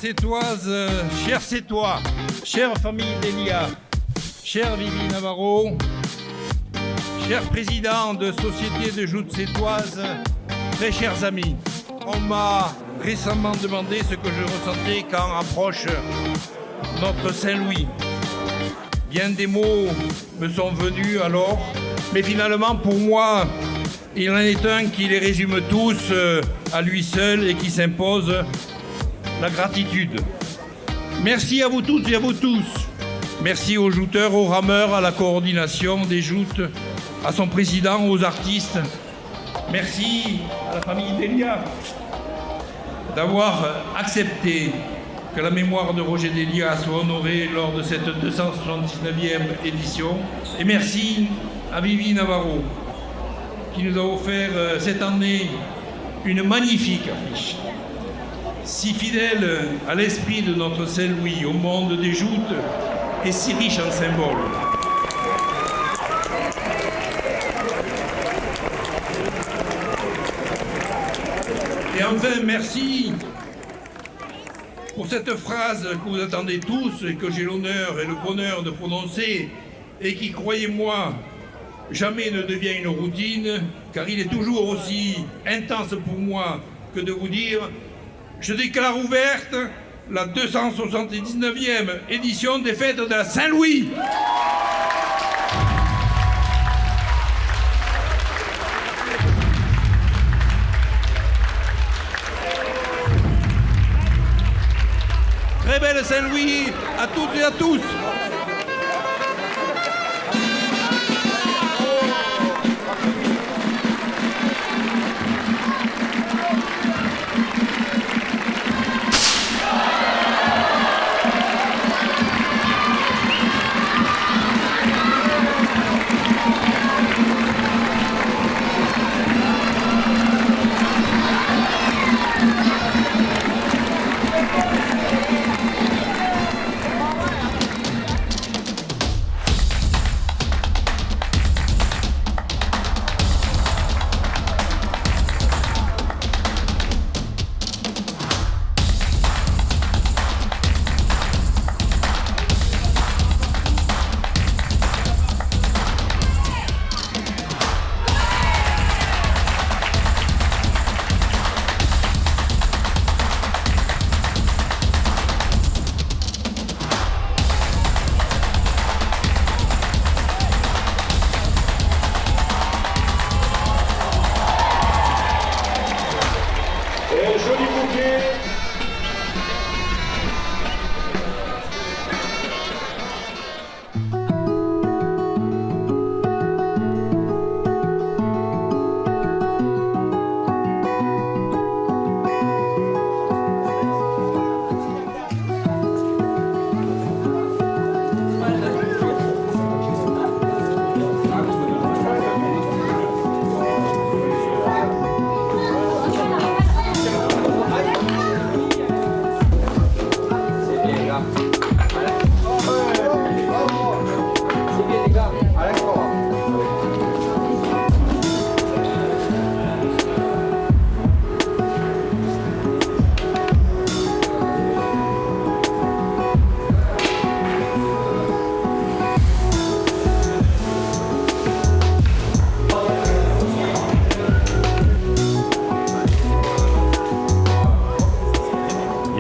Sétoises, chers Sétois, chère famille Delia, chère Vivi Navarro, cher président de Société de joutes sétoises, très chers amis, on m'a récemment demandé ce que je ressentais quand approche notre Saint-Louis. Bien des mots me sont venus alors, mais finalement pour moi, il en est un qui les résume tous à lui seul et qui s'impose, la gratitude. Merci à vous toutes et à vous tous. Merci aux jouteurs, aux rameurs, à la coordination des joutes, à son président, aux artistes. Merci à la famille Delia d'avoir accepté que la mémoire de Roger Delia soit honorée lors de cette 279e édition. Et merci à Vivi Navarro qui nous a offert cette année une magnifique affiche. Si fidèle à l'esprit de notre Saint-Louis, au monde des joutes, et si riche en symboles. Et enfin, merci pour cette phrase que vous attendez tous et que j'ai l'honneur et le bonheur de prononcer et qui, croyez-moi, jamais ne devient une routine, car il est toujours aussi intense pour moi que de vous dire: je déclare ouverte la 279e édition des Fêtes de la Saint-Louis. Très belle Saint-Louis à toutes et à tous.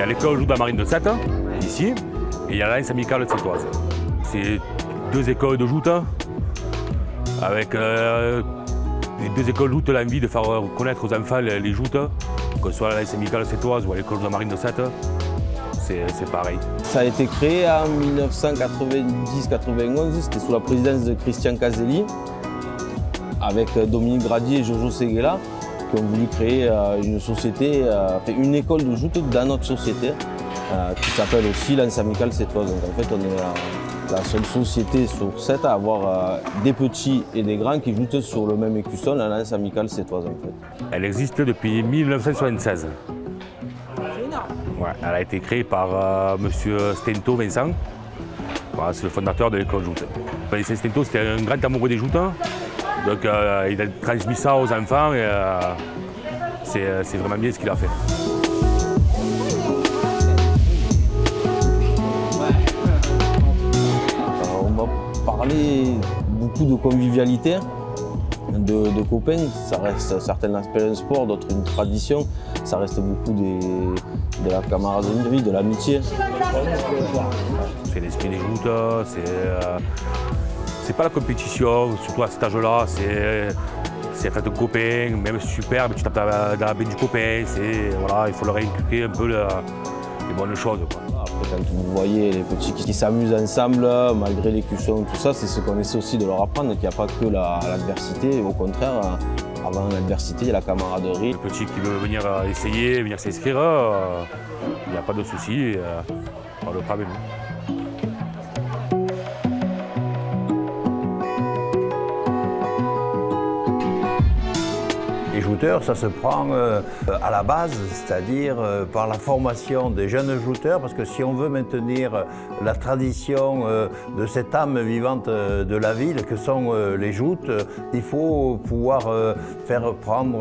L'école joue de la Marine de Sète, ici, et il y a l'Alliance amicale sétoise. C'est deux écoles de joute, avec les deux écoles joute l'envie de faire connaître aux enfants les joutes, que ce soit à l'Alliance amicale sétoise ou à l'école de la Marine de Sète, c'est pareil. Ça a été créé en 1990-91, c'était sous la présidence de Christian Caselli, avec Dominique Gradier et Jojo Seguela, qui ont voulu créer une société, une école de joute dans notre société, qui s'appelle aussi l'Alliance amicale sétoise. Donc en fait, on est la seule société sur 7 à avoir des petits et des grands qui jouent sur le même écusson, l'Alliance amicale sétoise en fait. Elle existe depuis 1976. Ouais, elle a été créée par monsieur Stento Vincent. Voilà, c'est le fondateur de l'école joute. Vincent Stento, c'était un grand amoureux des joutes. Donc il a transmis ça aux enfants et c'est vraiment bien ce qu'il a fait. parler beaucoup de convivialité, de copains. Ça reste, certains l'appellent un sport, d'autres une tradition. Ça reste beaucoup de la camaraderie, de l'amitié. C'est l'esprit des joutes, c'est pas la compétition, surtout à cet âge-là, c'est être un copain, même si tu perds, tu tapes dans la baie du copain, voilà, il faut leur inculquer un peu les bonnes choses, quoi. Après, quand vous voyez les petits qui s'amusent ensemble, malgré les cuissons, tout ça, c'est ce qu'on essaie aussi de leur apprendre, qu'il n'y a pas que l'adversité, au contraire, avant l'adversité, il y a la camaraderie. Le petit qui veut venir essayer, venir s'inscrire, il n'y a pas de souci, on le fera avec nous. Les jouteurs, ça se prend à la base, c'est-à-dire par la formation des jeunes jouteurs, parce que si on veut maintenir la tradition de cette âme vivante de la ville que sont les joutes, il faut pouvoir faire prendre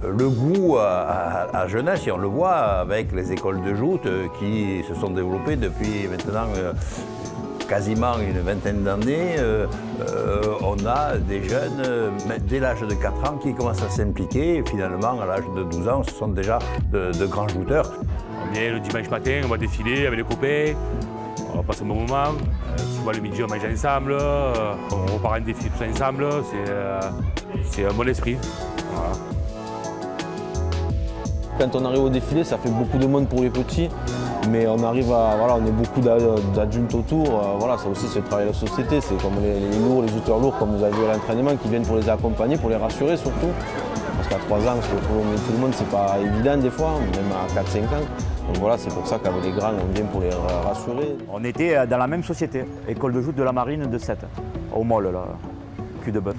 le goût à la jeunesse, et on le voit avec les écoles de joute qui se sont développées depuis maintenant quasiment une vingtaine d'années. On a des jeunes, dès l'âge de 4 ans, qui commencent à s'impliquer. Et finalement, à l'âge de 12 ans, ce sont déjà de grands jouteurs. On vient le dimanche matin, on va défiler avec les copains, on va passer un bon moment. Souvent le midi, on mange ensemble, on repart un défi tous ensemble. C'est un bon esprit. Voilà. Quand on arrive au défilé, ça fait beaucoup de monde pour les petits, mais on arrive à, voilà, on est beaucoup d'adultes autour. Voilà, ça aussi c'est le travail de la société, c'est comme les lourds, les jouteurs lourds, comme vous avez vu à l'entraînement, qui viennent pour les accompagner, pour les rassurer surtout. Parce qu'à 3 ans, se retrouver au milieu de tout le monde, c'est pas évident des fois, même à 4-5 ans. Donc voilà, c'est pour ça qu'avec les grands, on vient pour les rassurer. On était dans la même société, école de joute de la marine de Sète, au Molle, là, cul de bœuf.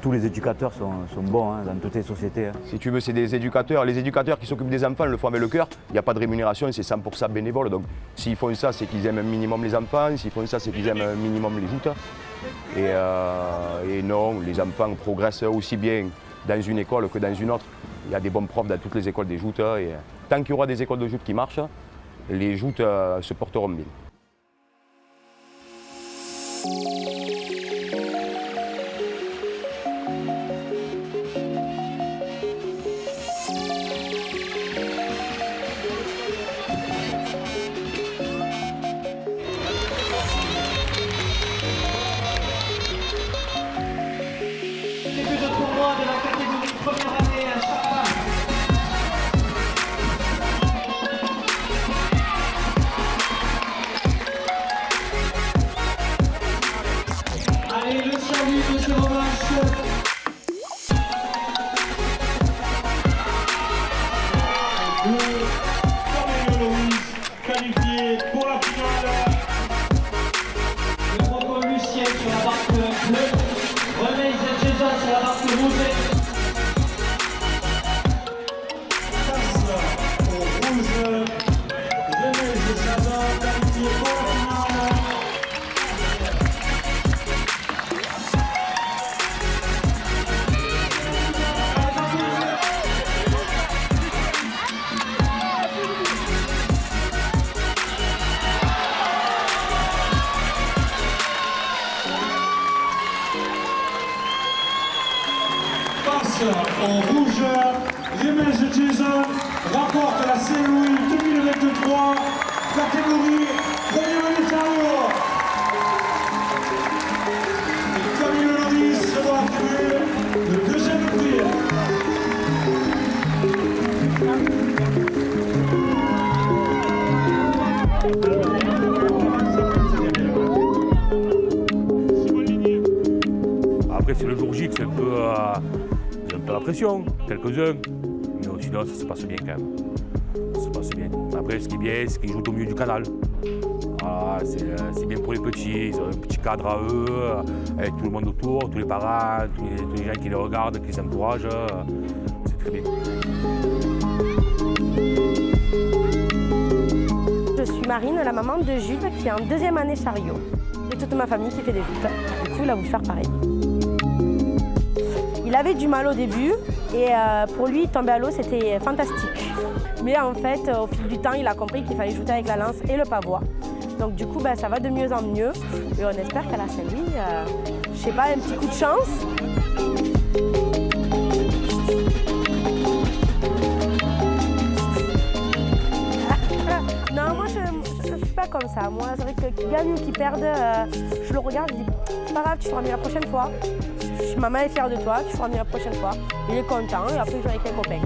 Tous les éducateurs sont bons dans toutes les sociétés. Si tu veux, c'est des éducateurs. Les éducateurs qui s'occupent des enfants le font avec le cœur. Il n'y a pas de rémunération, c'est 100% bénévole. Donc s'ils font ça, c'est qu'ils aiment un minimum les enfants. S'ils font ça, c'est qu'ils aiment un minimum les joutes. Et non, les enfants progressent aussi bien dans une école que dans une autre. Il y a des bons profs dans toutes les écoles des joutes. Et tant qu'il y aura des écoles de joutes qui marchent, les joutes se porteront bien. Qualifié pour la finale. Le Rocco Lucien sur la barque bleue, René Jason sur la barque rouge. Face au rouge, René Jason qualifié pour la finale. Au rouge, Remez Jason rapporte la COI 2023, catégorie premier militaire. Et Camille Loris se doit attribuer le deuxième prix. Après, c'est le jour J que c'est un peu la pression, quelques-uns, mais sinon ça se passe bien quand même. Ça se passe bien. Après, ce qui est bien, c'est qu'ils jouent au milieu du canal. Voilà, c'est bien pour les petits, ils ont un petit cadre à eux, avec tout le monde autour, tous les parents, tous les gens qui les regardent, qui les encouragent. C'est très bien. Je suis Marine, la maman de Jules, qui est en 2e année chariot. Et toute ma famille qui fait des joutes. Du coup, il a voulu faire pareil. Il avait du mal au début et pour lui, tomber à l'eau, c'était fantastique. Mais en fait, au fil du temps, il a compris qu'il fallait jouer avec la lance et le pavois. Donc du coup, ça va de mieux en mieux. Et on espère qu'à la Saint-Louis, je sais pas, un petit coup de chance. Non, moi je suis pas comme ça. Moi, c'est vrai que qu'ils gagnent ou qu'ils perdent, je le regarde, je dis c'est pas grave, tu feras mieux la prochaine fois. Maman est fière de toi, tu feras mieux la prochaine fois. Il est content et après il joue avec les copains.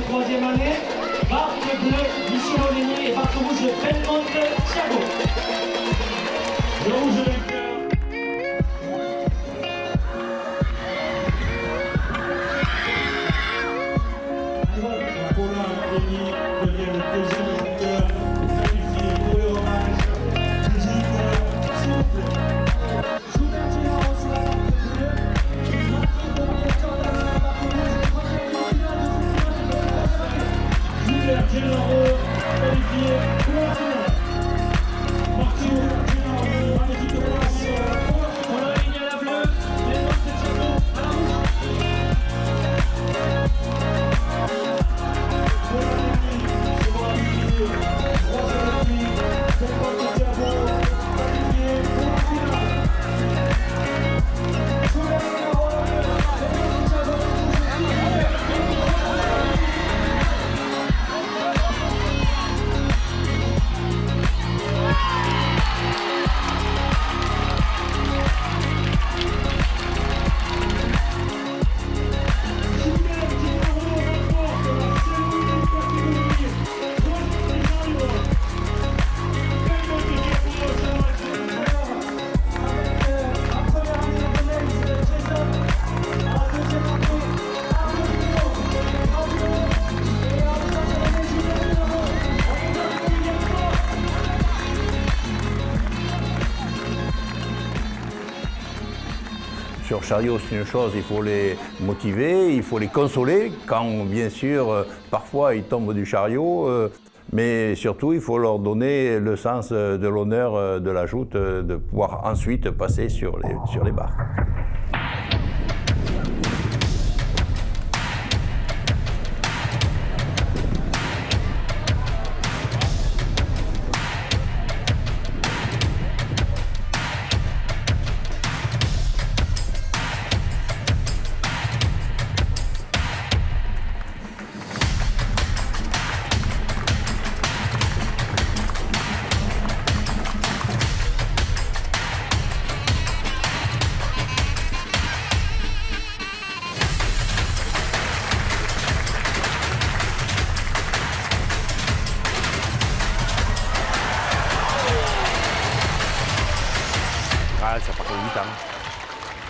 Troisième année, barque bleue, Michel Olénier et barque rouge, Belmont Thiago. Le rouge de Paulin Olénier devient le deuxième joueur qualifié pour le hommage. S'il vous plaît. Généraux qualifiés pour la finale. Martio Généraux, magnifique place pour la ligne à la bleue, les notes de Thiago à la rouge. Pour la ligne, c'est bon à finir. Troisième ligne, Belmont Thiago, qualifié pour la finale. Sous les Généraux, Belmont Thiago, Sur chariot, c'est une chose, il faut les motiver, il faut les consoler quand, bien sûr, parfois ils tombent du chariot, mais surtout, il faut leur donner le sens de l'honneur de la joute, de pouvoir ensuite passer sur les barques.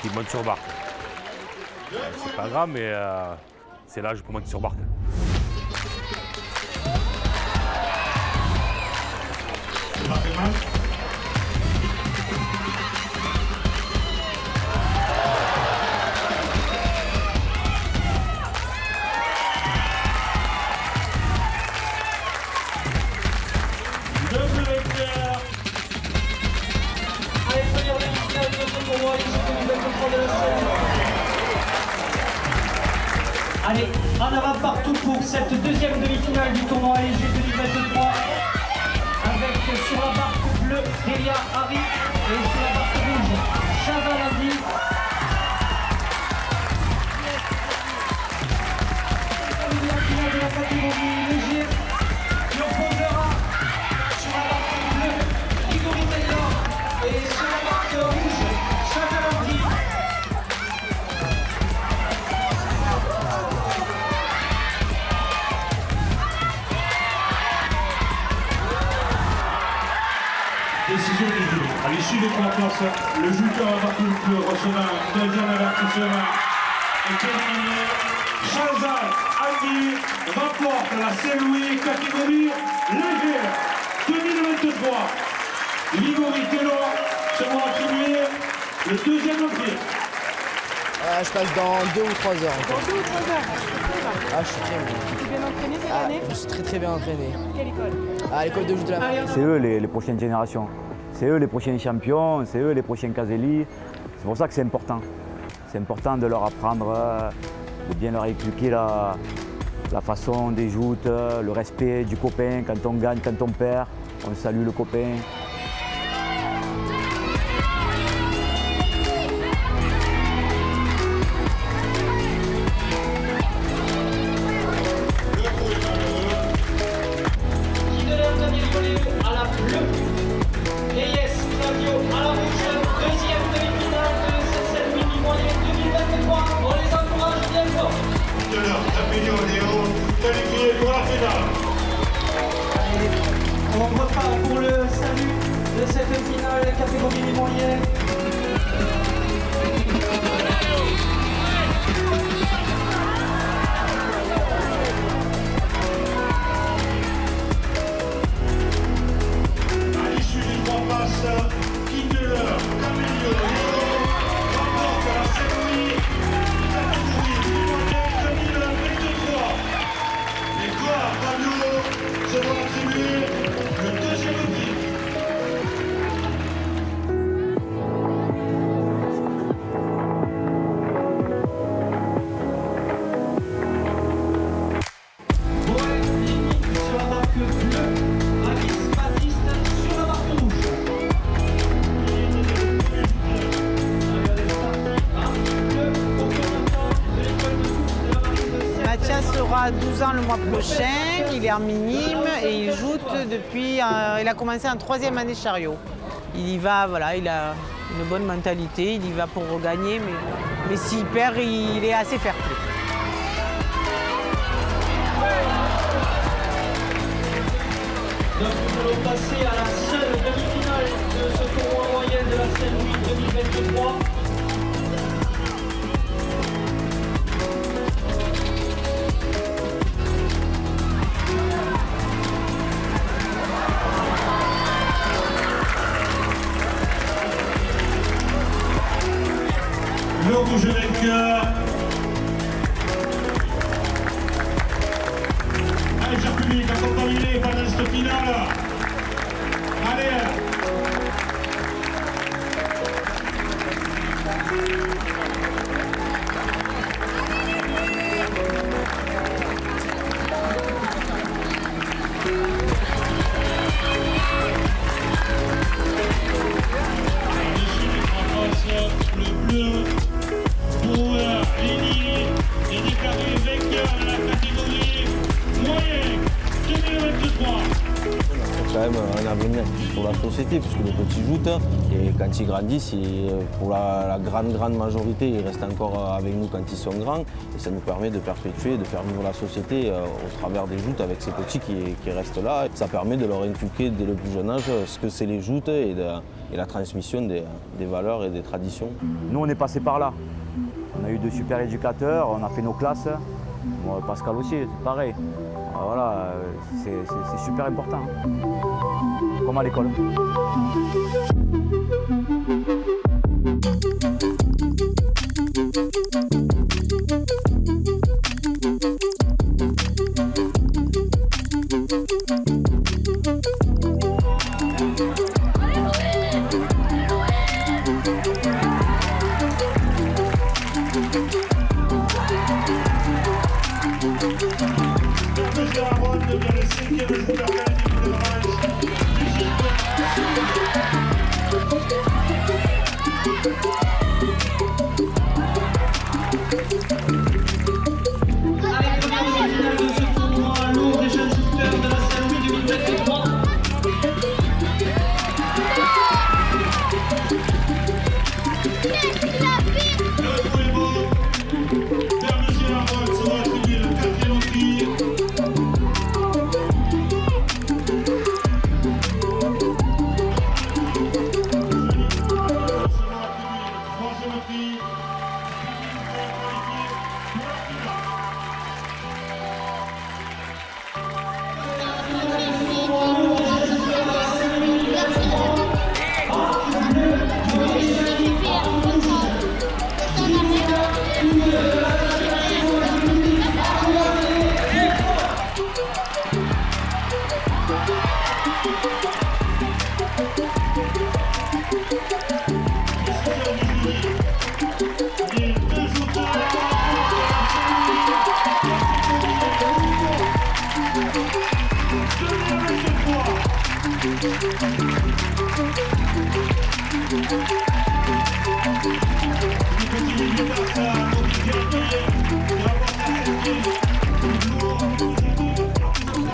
qui montent sur barque. C'est pas grave, mais c'est l'âge pour monter sur barque. Allez, en avant partout pour cette deuxième demi-finale du tournoi LG 2023 avec sur la barque bleue Delia Harry et sur la barque rouge Chazal Adi. La finale de la catégorie léger qui opposera sur la barque bleue Igor Taylor et sur la barque rouge Chazal Adi. Décision du jeu. À l'issue des 3 places, le joueur Bakouk recevant un deuxième avertissement est terminé. Chazal Adi remporte la Saint-Louis catégorie légère 2023. Ligori Tello se voit attribuer le deuxième prix. Je passe dans 2 ou 3 heures. Dans 2 ou 3 heures. Ah, je suis très bien. Tu es bien entraîné cette année? Je suis très bien entraîné. Quelle école? À l'école de jeu de la Marine. C'est eux les prochaines générations. C'est eux les prochains champions, c'est eux les prochains Caselli. C'est pour ça que c'est important. C'est important de leur apprendre, de bien leur expliquer la façon des joutes, le respect du copain, quand on gagne, quand on perd, on salue le copain. À la bleue. Et yes, Flavio à la rouge, deuxième demi-finale de cette Saint-Louis moyenne 2023. On les encourage bien fort. De l'heure, Tapédio Léo, qualifié pour la finale. On repart pour le salut de cette finale catégorie moyenne. À l'issue des 3 places, Kindeler, Camélio Léo remporte la Saint-Louis catégorie moyenne 2023. Les joueurs Fabio se vont attribuer le deuxième prix. Boel Léni sur la barque bleue. Alice Baptiste sur la barque rouge. Mathias aura 12 ans le mois prochain, il est en minime et il joue depuis, il a commencé en 3e année chariot. Il y va, voilà, il a une bonne mentalité, il y va pour regagner, mais s'il perd, il est assez fair-play. Donc nous allons passer à la seule demi-finale de ce tournoi moyen de la Saint-Louis 2023. Le rouge vainqueur. Allez, cher public, accompagnez-les pendant cette finale. Allez. Le bleu pour Léni est déclaré vainqueur de la catégorie moyenne 2023. Quand même un avenir sur la société, puisque les petits jouent, et quand ils grandissent, pour la grande majorité, ils restent encore avec nous quand ils sont grands, et ça nous permet de perpétuer, de faire vivre la société au travers des joutes avec ces petits qui restent là. Ça permet de leur inculquer dès le plus jeune âge ce que c'est les joutes et la transmission des valeurs et des traditions. Nous, on est passé par là. On a eu de super éducateurs, on a fait nos classes. Moi, Pascal aussi, c'est pareil. Voilà, c'est super important. Comme à l'école.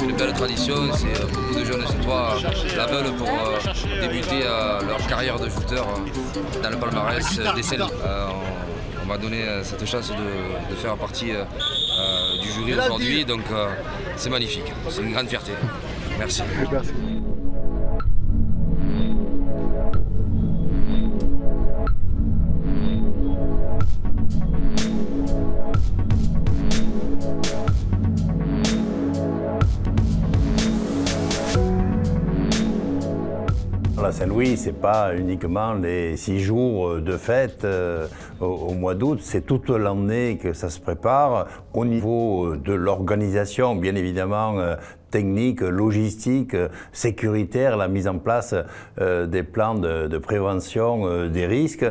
Une belle tradition, c'est beaucoup de jeunes Sautois la veulent pour débuter leur carrière de shooter dans le palmarès des CELI. On m'a donné cette chance de faire partie du jury aujourd'hui, donc c'est magnifique, c'est une grande fierté. Merci. La Saint-Louis, ce n'est pas uniquement les 6 jours de fête au mois d'août, c'est toute l'année que ça se prépare au niveau de l'organisation, bien évidemment, technique, logistique, sécuritaire, la mise en place des plans de prévention des risques.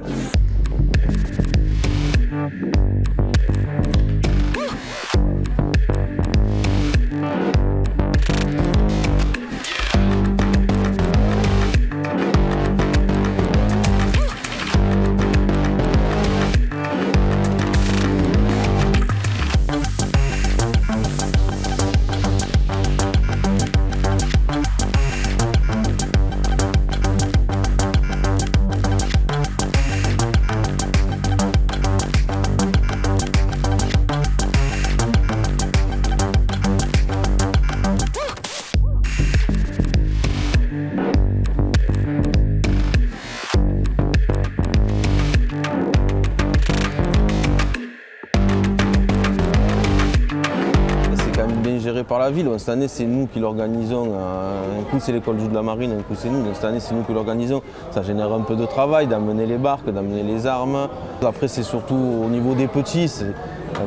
Par la ville. Cette année, c'est nous qui l'organisons. Un coup, c'est l'école de la marine, un coup, c'est nous. Donc, cette année, c'est nous qui l'organisons. Ça génère un peu de travail, d'amener les barques, d'amener les armes. Après, c'est surtout au niveau des petits.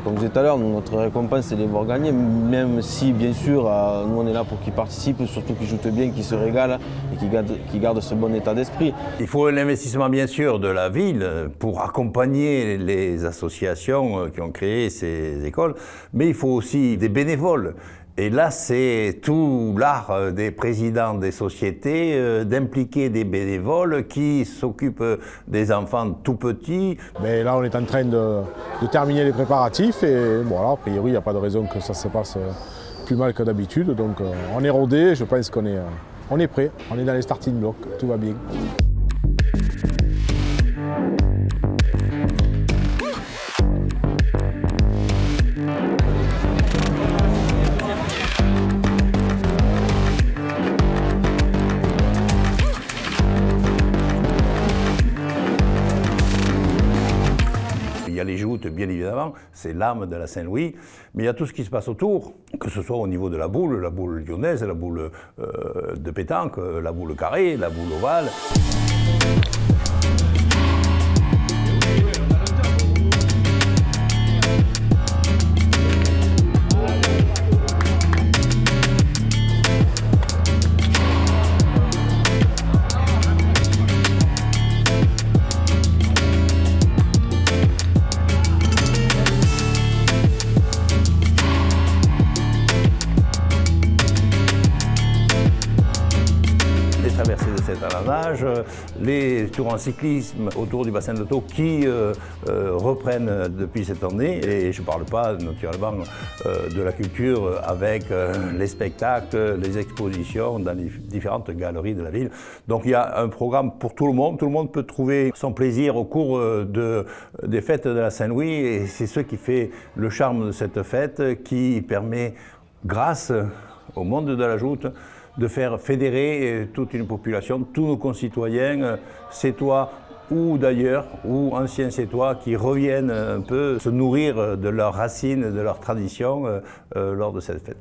Comme je disais tout à l'heure, notre récompense, c'est de les voir gagner. Même si, bien sûr, nous, on est là pour qu'ils participent, surtout qu'ils jouent bien, qu'ils se régalent et qu'ils gardent ce bon état d'esprit. Il faut un investissement, bien sûr, de la ville pour accompagner les associations qui ont créé ces écoles, mais il faut aussi des bénévoles. Et là, c'est tout l'art des présidents des sociétés d'impliquer des bénévoles qui s'occupent des enfants tout petits. Mais là, on est en train de terminer les préparatifs et voilà, a priori, il n'y a pas de raison que ça se passe plus mal que d'habitude. Donc on est rodé, je pense qu'on est on est prêt, on est dans les starting blocks, tout va bien. Il y a les joutes, bien évidemment, c'est l'âme de la Saint-Louis, mais il y a tout ce qui se passe autour, que ce soit au niveau de la boule lyonnaise, la boule de pétanque, la boule carrée, la boule ovale. Traversée de cet alanage, les tours en cyclisme autour du bassin de l'Auto qui reprennent depuis cette année, et je ne parle pas naturellement de la culture avec les spectacles, les expositions dans les différentes galeries de la ville. Donc il y a un programme pour tout le monde peut trouver son plaisir au cours des fêtes de la Saint-Louis, et c'est ce qui fait le charme de cette fête qui permet, grâce au monde de la joute, de faire fédérer toute une population, tous nos concitoyens, sétois ou d'ailleurs, ou anciens sétois, qui reviennent un peu se nourrir de leurs racines, de leurs traditions lors de cette fête.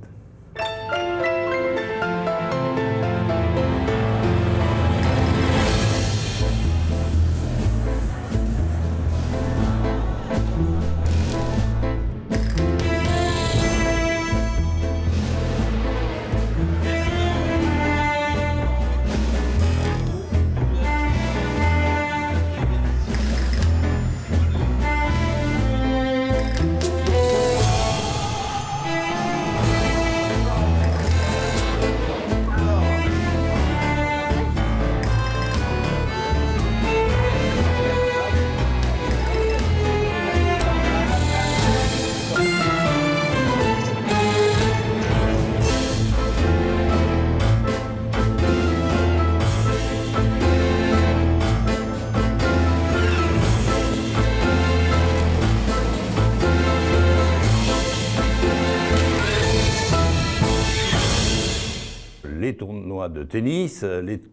Les tournois de tennis,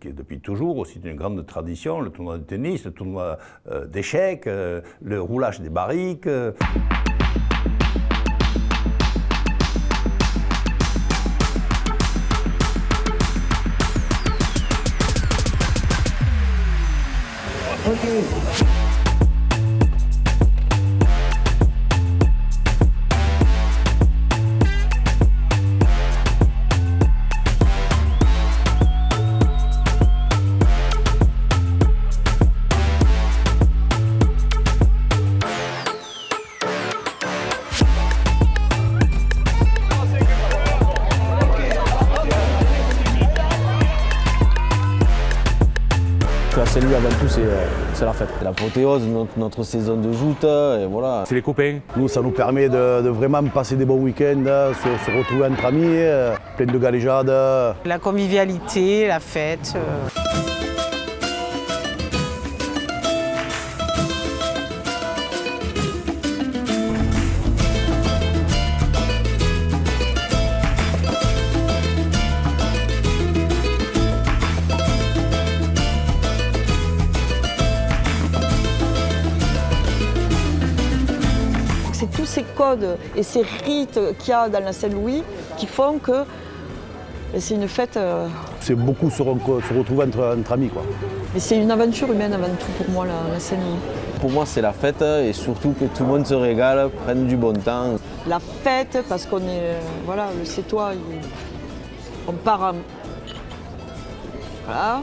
qui depuis toujours aussi une grande tradition, le tournoi de tennis, le tournoi d'échecs, le roulage des barriques. La Saint-Louis avant tout, c'est la fête. C'est l'apothéose de notre saison de joute, et voilà. C'est les copains. Nous, ça nous permet de vraiment passer des bons week-ends, se retrouver entre amis, plein de galéjades. La convivialité, la fête. C'est tous ces codes et ces rites qu'il y a dans la Saint-Louis qui font que c'est une fête. C'est beaucoup se retrouver entre amis, quoi. Mais c'est une aventure humaine avant tout pour moi, la Saint-Louis. Pour moi, c'est la fête et surtout que tout le monde se régale, prenne du bon temps. La fête, parce qu'on est. Voilà, le Sétois, on part en. Voilà.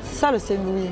C'est ça, la Saint-Louis.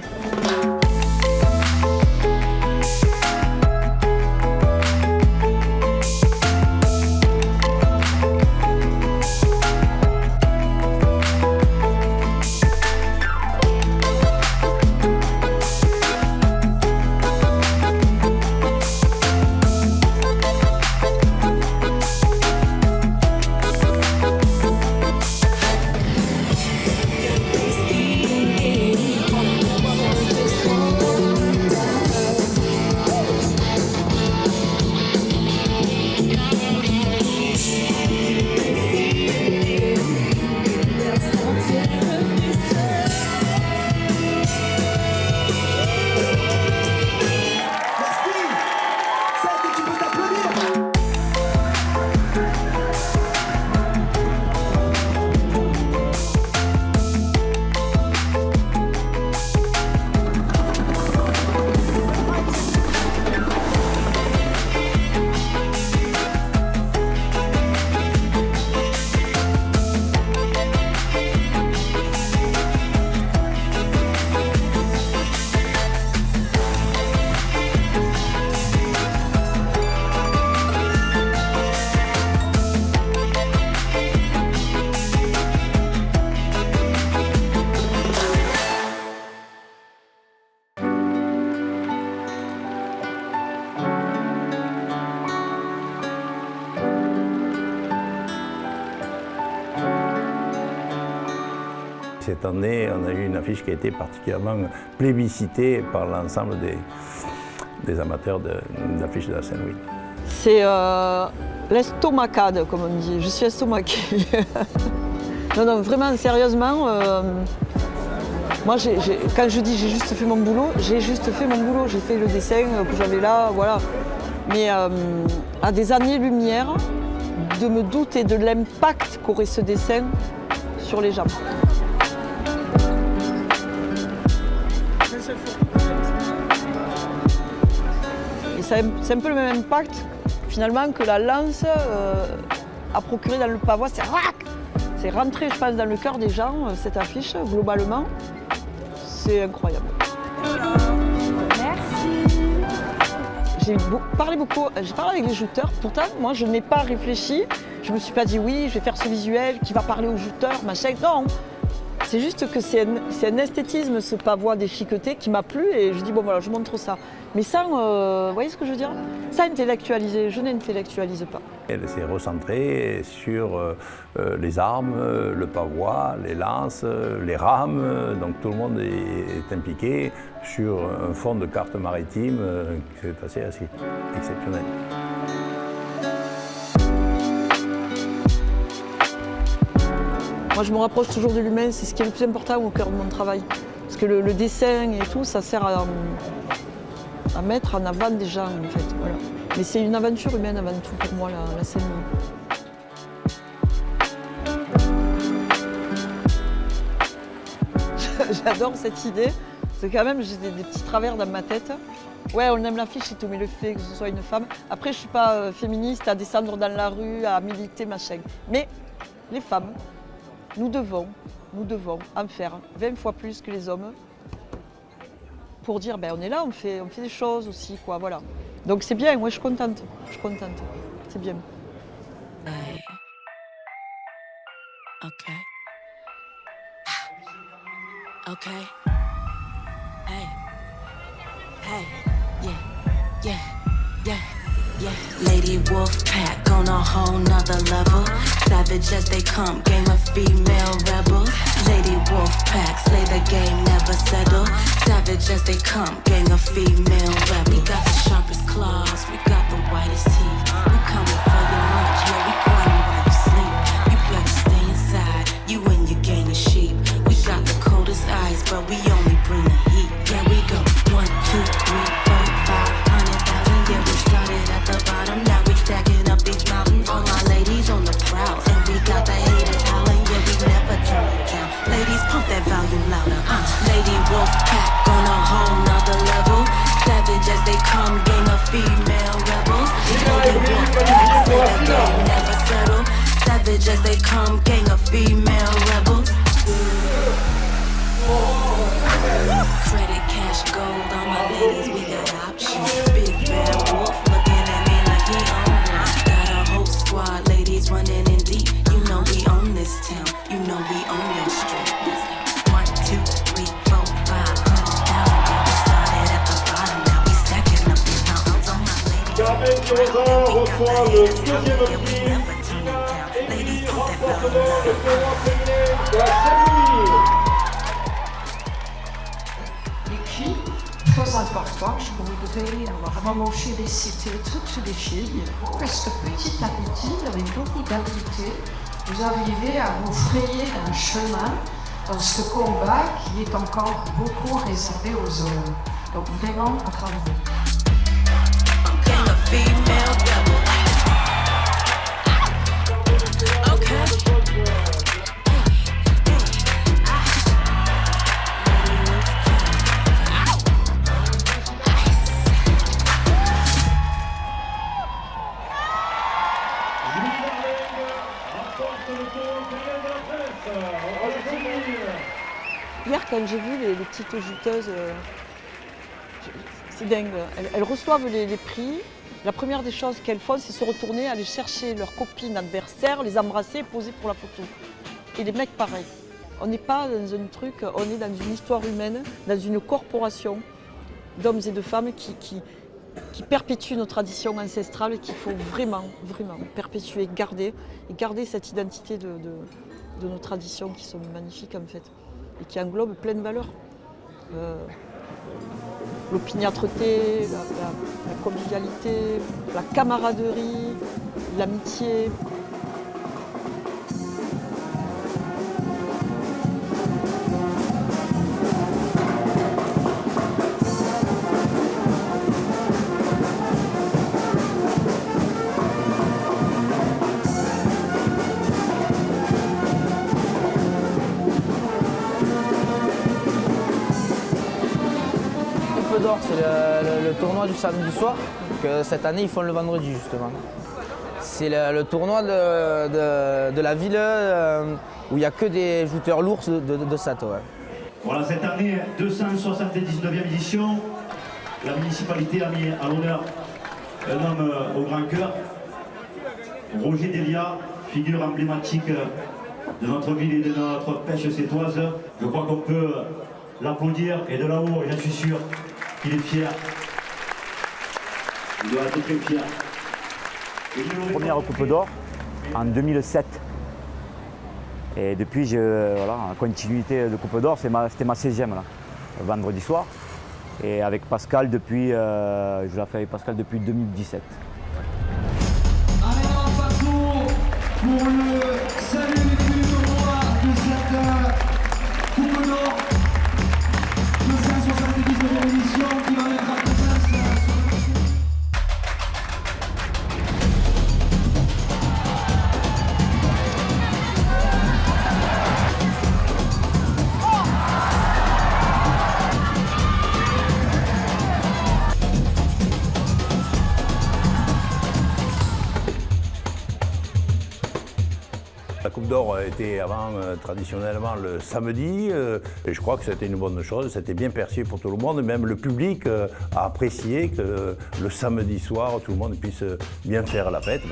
cette année, on a eu une affiche qui a été particulièrement plébiscitée par l'ensemble des amateurs d'affiches de la Saint-Louis. C'est l'estomacade, comme on dit. Je suis estomaquée. Non, vraiment, sérieusement, moi, quand je dis j'ai juste fait mon boulot, j'ai juste fait mon boulot. J'ai fait le dessin que j'avais là, voilà. Mais à des années-lumière, de me douter de l'impact qu'aurait ce dessin sur les gens. Et c'est un peu le même impact, finalement, que la lance a procuré dans le pavois. C'est rentré, je pense, dans le cœur des gens, cette affiche, globalement. C'est incroyable. Merci. J'ai parlé avec les jouteurs, pourtant, moi, je n'ai pas réfléchi. Je ne me suis pas dit, oui, je vais faire ce visuel qui va parler aux jouteurs, machin. Non, c'est juste que c'est un esthétisme, ce pavois déchiqueté, qui m'a plu et je dis, bon, voilà, je montre ça. Mais sans, vous voyez ce que je veux dire? Sans intellectualiser, je n'intellectualise pas. Elle s'est recentrée sur les armes, le pavois, les lances, les rames, donc tout le monde est impliqué sur un fond de carte maritime qui est assez exceptionnel. Moi, je me rapproche toujours de l'humain, c'est ce qui est le plus important au cœur de mon travail. Parce que le dessin et tout, ça sert à mettre en avant des gens, en fait. Voilà. Mais c'est une aventure humaine avant tout pour moi, la scène. J'adore cette idée. C'est quand même, j'ai des petits travers dans ma tête. Ouais, on aime l'affiche et tout, mais le fait que ce soit une femme. Après, je ne suis pas féministe à descendre dans la rue, à militer, machin. Mais les femmes, nous devons en faire 20 fois plus que les hommes pour dire, ben, on est là, on fait des choses aussi, quoi, voilà. Donc c'est bien, moi je suis contente, c'est bien. Okay. Hey, yeah. Lady Wolf Pack on a whole nother level. Savage as they come, game of female rebels. Lady Wolf Pack, slay the game, never settle. Savage as they come, gang of female rebels. We got the sharpest claws, we got the whitest teeth. We coming for your lunch, yeah, we grinding while you sleep. You better stay inside, you and your gang of sheep. We got the coldest eyes, but we only bring the heat. Yeah, we go 1, 2, 3, 4, 500,000. Yeah, we started at the bottom, now we stacking up these mountains. All my ladies on the prowl, and we got the haters howling. Yeah, we never turn it down. Ladies, pump that volume louder. Lady Wolf Pack on a whole nother level. Savage as they come, gang of female rebels. Lady Wolf Pack, slay the game, never settle. Savage as they come, gang of female rebels. Credit, cash, gold, all my ladies, we got options. Big bad wolf looking at me like he own one. Got a whole squad, ladies running in deep. You know we own this town, you know we own your street. 1, 2, 3, 4, 500,000. Yeah, we started at the bottom, now we stacking up these mountains. All my ladies. Carmen Tirozin reçoit le deuxième prix. Ladies, remporte le tournoi féminin de la Saint-Louis. Et puis, très important, je voudrais vraiment féliciter toutes les filles, parce que petit à petit, avec beaucoup d'habileté, vous arrivez à vous frayer un chemin dans ce combat qui est encore beaucoup réservé aux hommes. Donc vraiment, bravo. Hier, quand j'ai vu les petites jouteuses, c'est dingue. Elles reçoivent les prix. La première des choses qu'elles font, c'est se retourner, aller chercher leurs copines adversaires, les embrasser et poser pour la photo. Et les mecs, pareil. On n'est pas dans un truc, on est dans une histoire humaine, dans une corporation d'hommes et de femmes qui perpétue nos traditions ancestrales et qu'il faut vraiment perpétuer, garder cette identité de nos traditions qui sont magnifiques en fait. et qui englobe plein de valeurs. L'opiniâtreté, la convivialité, la camaraderie, l'amitié. d'or, c'est le tournoi du samedi soir, que cette année ils font le vendredi justement. C'est le tournoi de la ville où il n'y a que des jouteurs lourds de Sato. Ouais. Voilà, cette année, 279e édition, la municipalité a mis à l'honneur un homme au grand cœur, Roger Delia, figure emblématique de notre ville et de notre pêche sétoise. Je crois qu'on peut l'applaudir et de là-haut, j'en suis sûr qu'il est fier. Il doit être très fier. Première Coupe d'Or en 2007. Et depuis, voilà, en continuité de Coupe d'Or, c'était ma 16e, là, vendredi soir. Et avec Pascal, depuis, je l'ai fait avec Pascal depuis 2017. Allez, on passe pour le salut du tournoi de cette Coupe d'Or. 279e édition qui va mettre à présence. La Coupe d'Or a été avant traditionnellement le samedi et je crois que c'était une bonne chose, c'était bien perçu pour tout le monde, même le public a apprécié que le samedi soir tout le monde puisse bien faire la fête.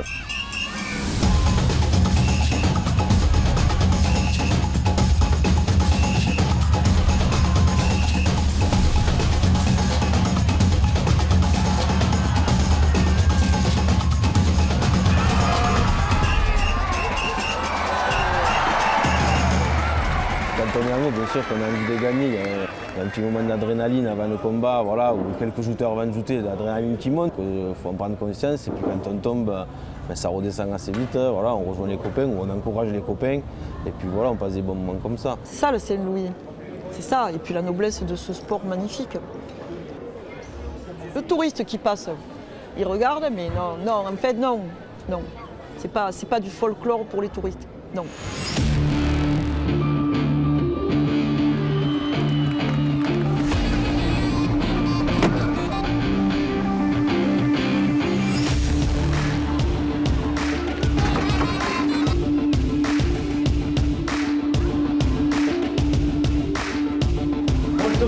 Quand on est en haut, bien sûr qu'on a envie de gagner, il y a un petit moment d'adrénaline avant le combat, voilà, où quelques jouteurs vont jouter, l'adrénaline qui monte, il faut en prendre conscience, et puis quand on tombe, ça redescend assez vite, voilà, on rejoint les copains, ou on encourage les copains, et puis voilà, on passe des bons moments comme ça. C'est ça le Saint-Louis, c'est ça, et puis la noblesse de ce sport magnifique. Le touriste qui passe, il regarde, mais non, en fait non, c'est pas du folklore pour les touristes, non.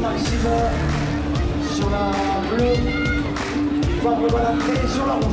Maxime sur la bleue, Fabre va l'entrée sur la rouge.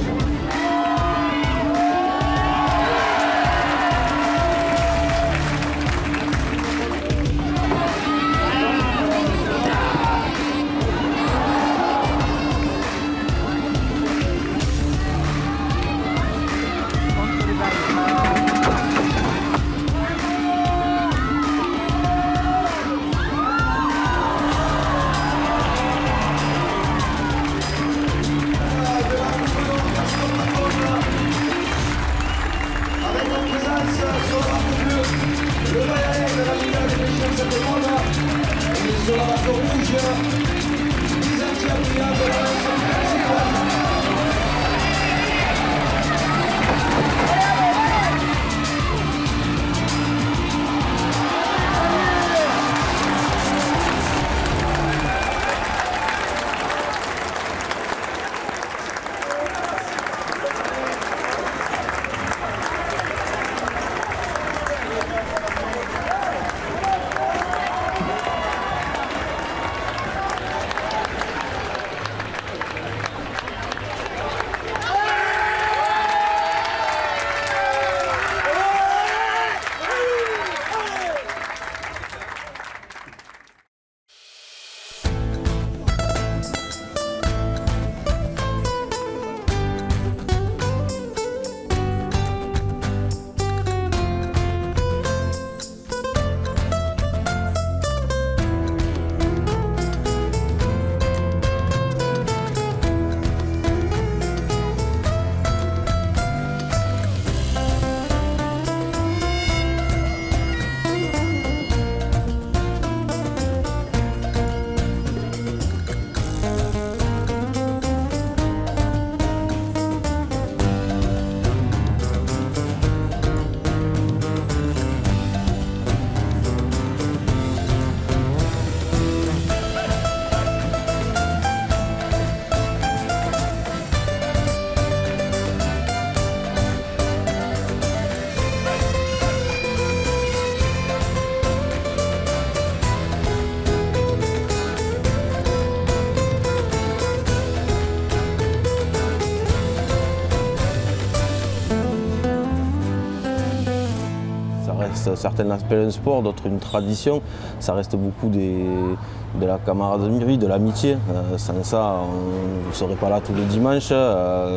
certains l'appellent un sport, d'autres une tradition. Ça reste beaucoup de la camaraderie, de l'amitié. Sans ça, on ne serait pas là tous les dimanches.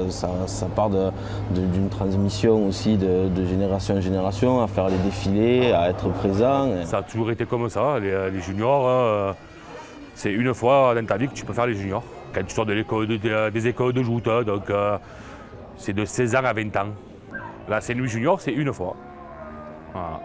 Ça part d'une transmission aussi de génération en génération, à faire les défilés, à être présent. Ça a toujours été comme ça, les juniors. C'est une fois dans ta vie que tu peux faire les juniors. Quand tu sors des écoles de joute, donc c'est de 16 ans à 20 ans. La Saint-Louis junior, c'est une fois. Voilà.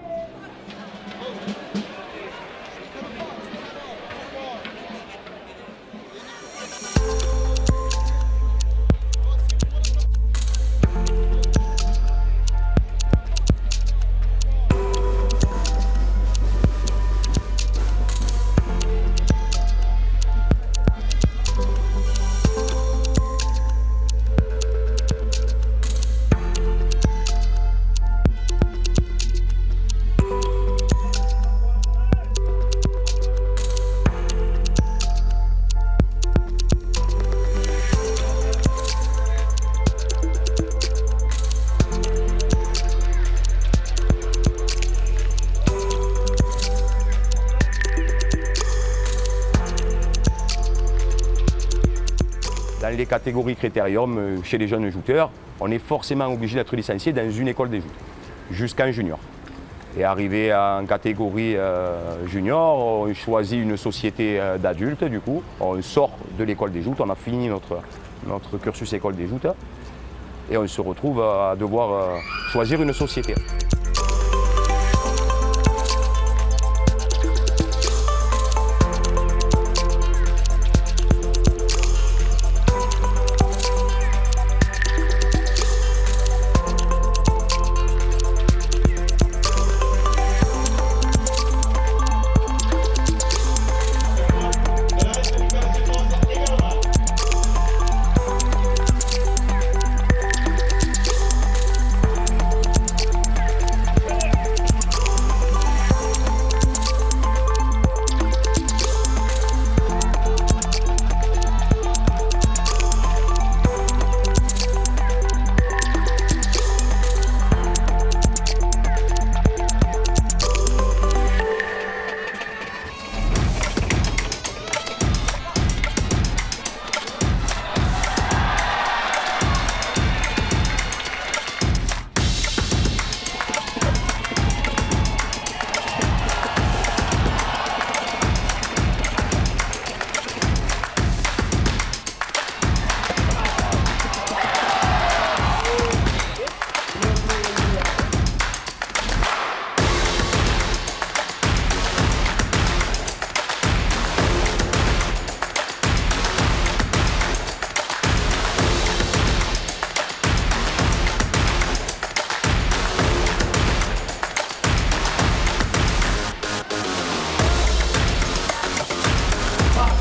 Dans les catégories critérium, chez les jeunes jouteurs, on est forcément obligé d'être licencié dans une école des joutes, jusqu'en junior. Et arrivé en catégorie junior, on choisit une société d'adultes, du coup. On sort de l'école des joutes, on a fini notre cursus école des joutes, et on se retrouve à devoir choisir une société.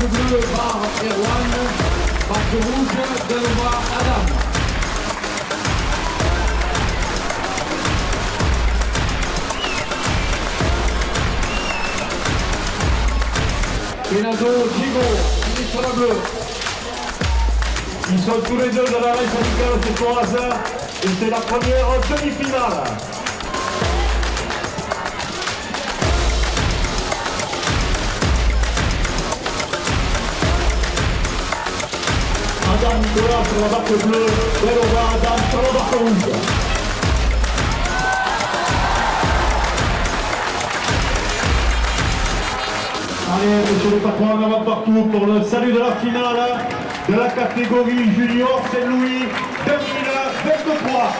Bleu, Bar Erwan, marque rouge, Delva Adam. Penado, Gigo, il est sur la bleue. Ils sont tous les deux de la race syndicale sétoise et c'est la première demi-finale. Adam Nicolas sur la barque bleue, Delva Adam sur la barque rouge. Allez, monsieur le patron, en avant partout pour le salut de la finale de la catégorie junior Saint-Louis 2023.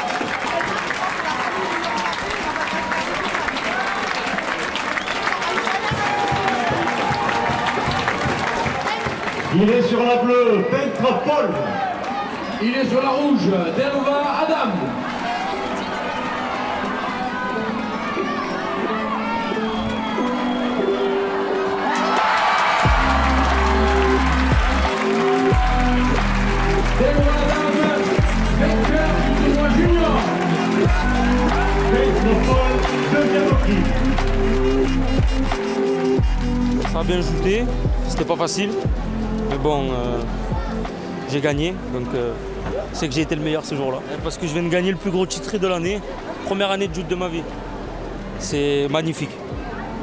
Il est sur la bleue, Peintre Paul. Il est sur la rouge, Delva Adam. Ça a bien joué, c'était pas facile, mais bon, j'ai gagné, donc c'est que j'ai été le meilleur ce jour-là. Parce que je viens de gagner le plus gros titre de l'année, première année de joute de ma vie. c'est magnifique.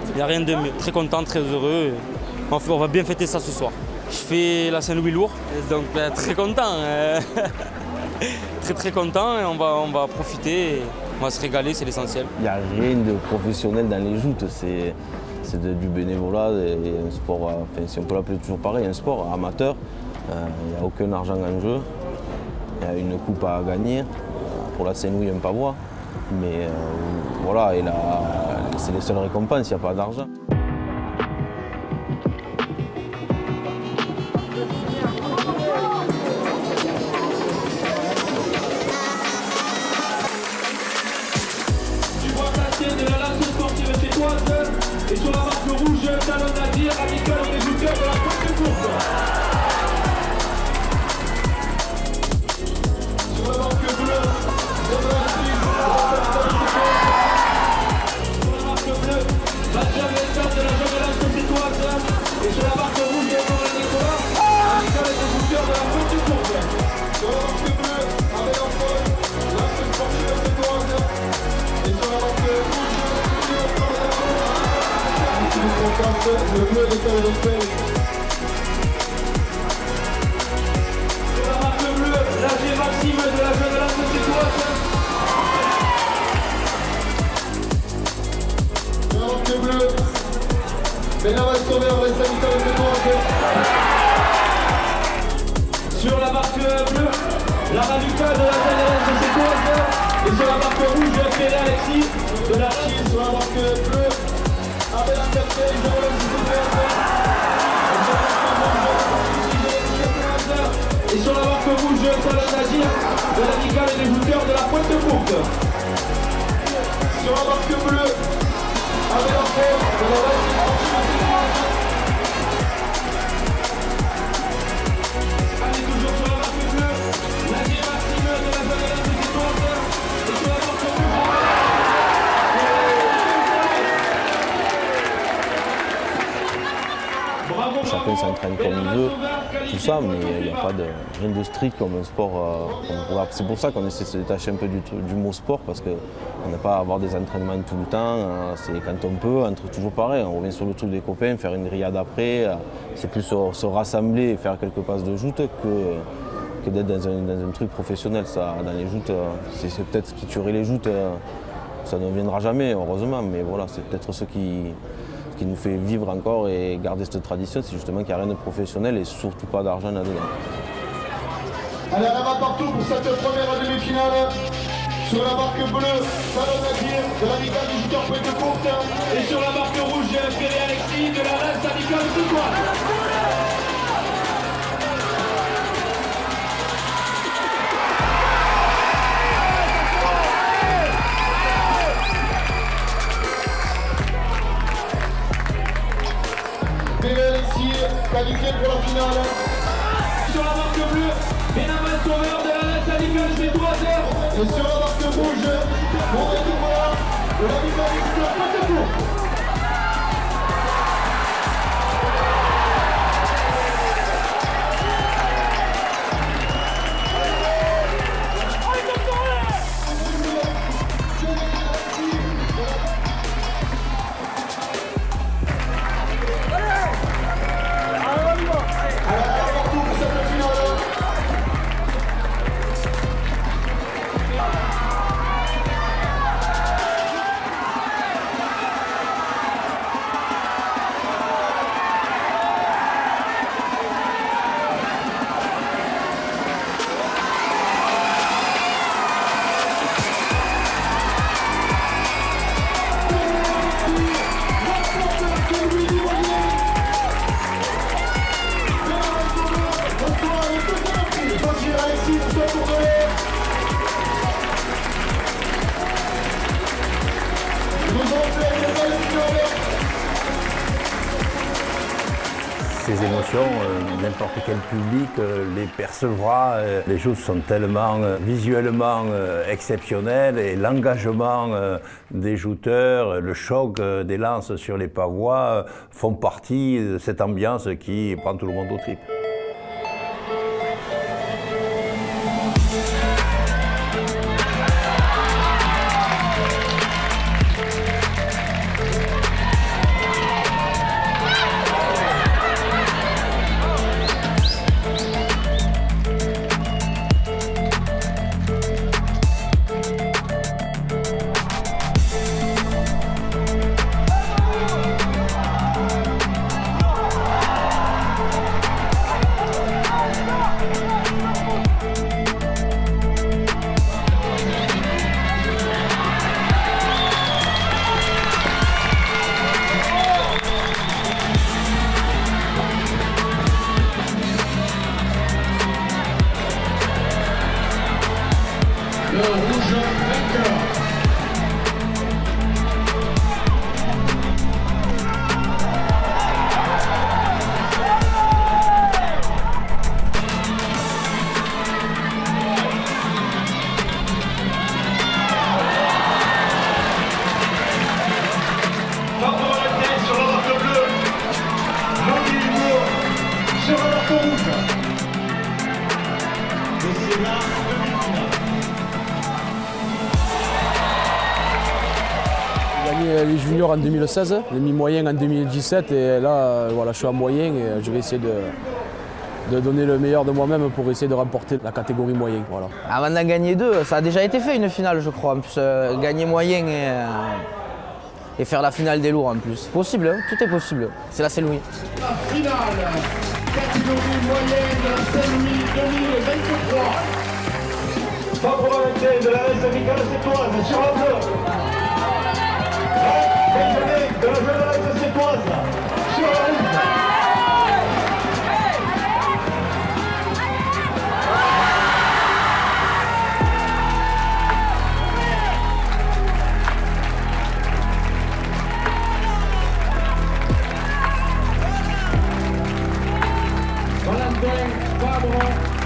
Il n'y a rien de mieux. Très content, très heureux. On va bien fêter ça ce soir. Je fais la Saint-Louis-Lourd, donc très content. Très content et on va profiter, on va se régaler, c'est l'essentiel. Il n'y a rien de professionnel dans les joutes, c'est du bénévolat et un sport, enfin, si on peut l'appeler toujours pareil, un sport amateur. Il n'y a aucun argent en jeu, il y a une coupe à gagner, pour la Saint-Louis un pavois, mais voilà, et là, c'est les seules récompenses, il n'y a pas d'argent. Et sur la marque rouge, Talon Nadir, amical et jouteurs de la pointe courte. Sur la marque bleue, sur la marque bleue, Mathieu Lestat de la Jeune Sociétoise. Et sur la marque rouge, Laurent Nicolas, amical et jouteurs de la pointe courte. Sur la marque bleue, Abel Antoine, l'axe sportive Sociétoise. Et sur la marque rouge, le bleu des Calais. Sur la marque bleue, l'AG Maxime de la Jeune Sociétoise. Sur la marque bleue, Benaval Sauveur de Saint-Nicolas Sociétoise. Sur la marque bleue, la Raduca de la Jeune Sociétoise. Et sur la marque rouge, Pierre Alexis de l'Archie. Sur la marque bleue, Abel Antoine, et sur la marque rouge, Talon Nadir de l'amical et des jouteurs de la pointe courte. Sur la marque bleue, Abel Antoine de la allez, toujours sur la marque bleue, l'AG Maxime de la Jeune Sociétoise. Et sur la marque rouge, Chacun s'entraîne comme il veut, tout ça, mais il n'y a pas rien de strict comme un sport. C'est pour ça qu'on essaie de se détacher un peu du mot sport, parce qu'on n'a pas à avoir des entraînements tout le temps. C'est quand on peut, un truc toujours pareil. On revient sur le truc des copains, faire une grillade après. C'est plus se rassembler et faire quelques passes de joute que d'être dans un truc professionnel. Ça, dans les joutes, c'est peut-être ce qui tuerait les joutes. Ça ne viendra jamais, heureusement, mais voilà, c'est peut-être ce qui nous fait vivre encore et garder cette tradition, c'est justement qu'il n'y a rien de professionnel et surtout pas d'argent là-dedans. Allez, on va partout pour cette première demi-finale. Sur la marque bleue, Talon Nadir de l'amical du jouteur pointe courte. Et sur la marque rouge, Pierre Alexis de la Reims amicale Sociétoise. Qualifié pour la finale. Sur la marque bleue, Benaval Sauveur de la Reims amicale Sociétoise. Et sur la marque rouge, Laurent Nicolas de l'amical du jouteur pointe courte. Ces émotions, n'importe quel public les percevra. Les choses sont tellement visuellement exceptionnelles et l'engagement des jouteurs, le choc des lances sur les pavois font partie de cette ambiance qui prend tout le monde aux tripes. le rouge vainqueur. Sur la marque bleue, Jean-Guy Libourg sur la marque rouge. Et c'est la demi-finale. J'ai gagné les juniors en 2016, les mi-moyens en 2017 et là voilà, je suis en moyen et je vais essayer de donner le meilleur de moi-même pour essayer de remporter la catégorie moyen. Voilà. Avant d'en gagner deux, ça a déjà été fait une finale je crois. En plus, gagner moyen et faire la finale des lourds en plus. Possible, hein, tout est possible. C'est la Saint-Louis. La finale, catégorie moyenne Saint-Louis 2023. Favorabilité de la race amicale sétoise sur la bleue. Benjamin de la jeune race sétoise sur la rouge.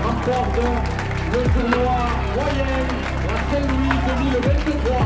Remporte le tournoi moyen, la Saint-Louis 2023.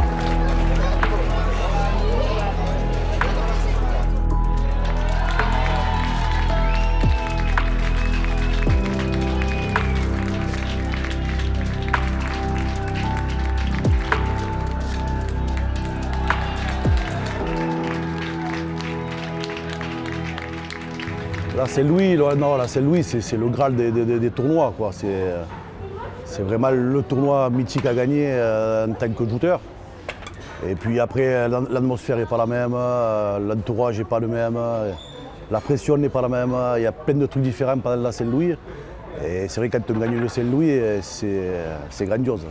La Saint-Louis, c'est le Graal des tournois, quoi. C'est vraiment le tournoi mythique à gagner en tant que joueur. Et puis après, l'atmosphère n'est pas la même, l'entourage n'est pas le même, la pression n'est pas la même. Il y a plein de trucs différents pendant la Saint-Louis. Et c'est vrai que quand on gagne le Saint-Louis, c'est grandiose.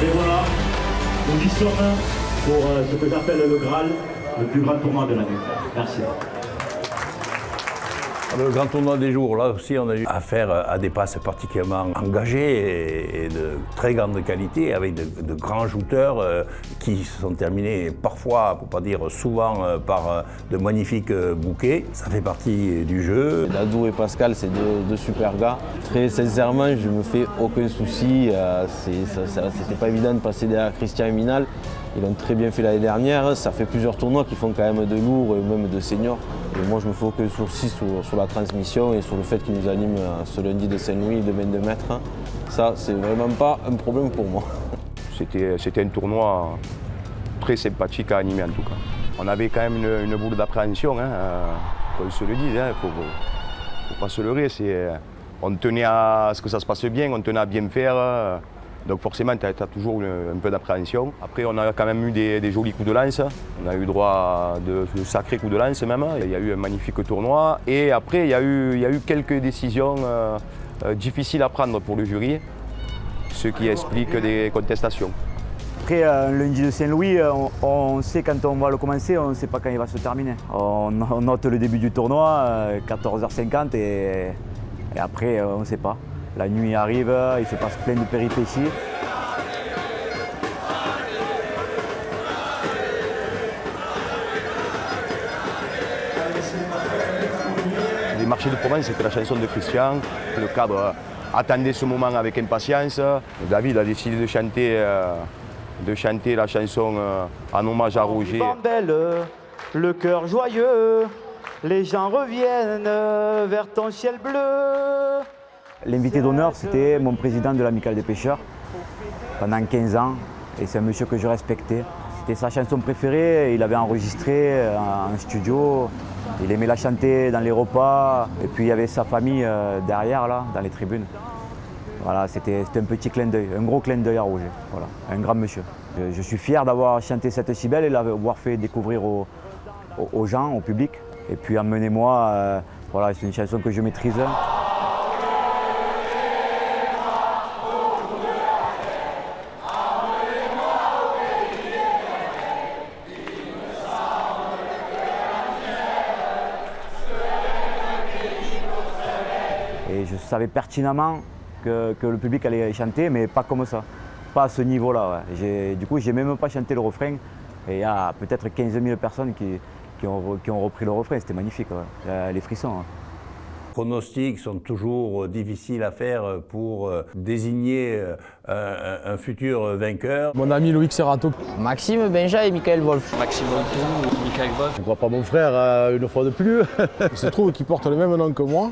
Et voilà, nous y sommes pour ce que j'appelle le Graal, le plus grand tournoi de l'année. Merci. Le grand tournoi des jours, là aussi, on a eu affaire à des passes particulièrement engagées et de très grande qualité, avec de grands shooters qui se sont terminés parfois, pour ne pas dire souvent, par de magnifiques bouquets. Ça fait partie du jeu. Dadou et Pascal, c'est deux super gars. Très sincèrement, je ne me fais aucun souci. C'était pas évident de passer derrière Christian et Minal. Ils l'ont très bien fait l'année dernière. Ça fait plusieurs tournois qui font quand même de lourds et même de seniors. Et moi, je me fais aucun souci sur la transmission et sur le fait qu'ils nous animent ce lundi de Saint-Louis de 22 mètres. Ça, c'est vraiment pas un problème pour moi. C'était un tournoi très sympathique à animer en tout cas. On avait quand même une boule d'appréhension, qu'on se le dise, il ne faut pas se leurrer. On tenait à ce que ça se passe bien, on tenait à bien faire. Donc forcément, tu as toujours un peu d'appréhension. Après, on a quand même eu des jolis coups de lance. On a eu droit à de sacrés coups de lance même. Il y a eu un magnifique tournoi. Et après, il y a eu quelques décisions difficiles à prendre pour le jury, ce qui explique des contestations. Après, un lundi de Saint-Louis, on sait quand on va le commencer, on ne sait pas quand il va se terminer. On note le début du tournoi, 14h50, et après, on ne sait pas. La nuit arrive, il se passe plein de péripéties. Les marchés de Provence, c'était la chanson de Christian. Le cadre attendait ce moment avec impatience. David a décidé de chanter la chanson en hommage à Roger. Bordel, le cœur joyeux, les gens reviennent vers ton ciel bleu. L'invité d'honneur, c'était mon président de l'Amicale des pêcheurs pendant 15 ans, et c'est un monsieur que je respectais. C'était sa chanson préférée, il avait enregistré en studio, il aimait la chanter dans les repas, et puis il y avait sa famille derrière, là, dans les tribunes. Voilà, c'était un petit clin d'œil, un gros clin d'œil à Roger, voilà, un grand monsieur. Je suis fier d'avoir chanté cette si belle et l'avoir fait découvrir aux gens, au public. Et puis emmenez-moi, voilà, c'est une chanson que je maîtrise. Et je savais pertinemment que le public allait chanter, mais pas comme ça, pas à ce niveau-là. Ouais. Du coup, je n'ai même pas chanté le refrain, et il y a peut-être 15 000 personnes qui ont repris le refrain, c'était magnifique, ouais. Les frissons. Ouais. Les pronostics sont toujours difficiles à faire pour désigner un futur vainqueur. Mon ami Loïc Serrato. Maxime Benja et Michael Wolf. Maxime Wolf, Michael Wolf. Je ne crois pas mon frère une fois de plus. Il se trouve qu'il porte le même nom que moi.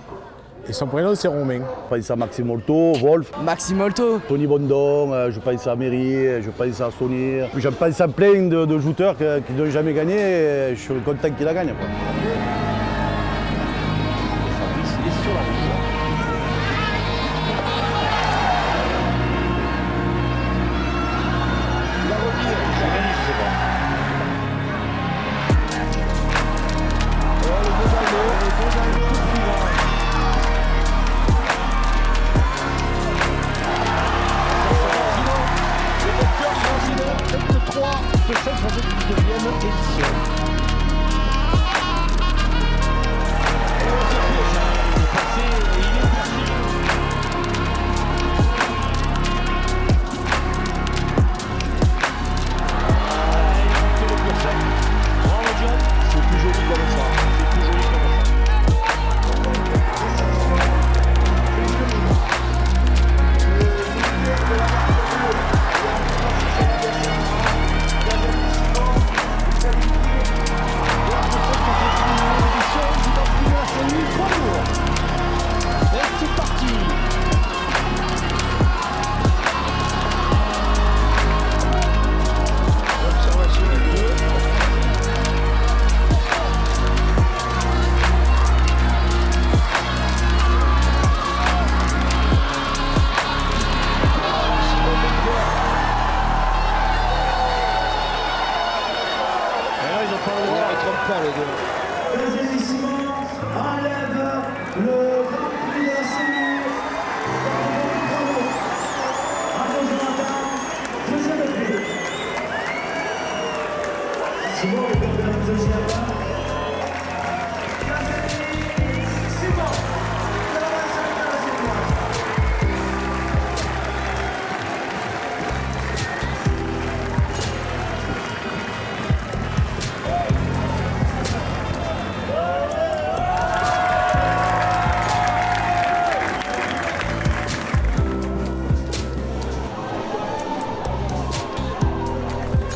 Et son prénom c'est Romain. Je pense à Maxime Molto, Wolf. Maxime Molto. Tony Bondon, je pense à Méry, je pense à Sonir. Je pense à plein de jouteurs qui n'ont jamais gagné, et je suis content qu'ils la gagnent.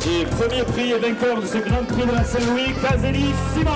Et premier prix et vainqueur de ce Grand Prix de la Saint-Louis, Caselli Simon.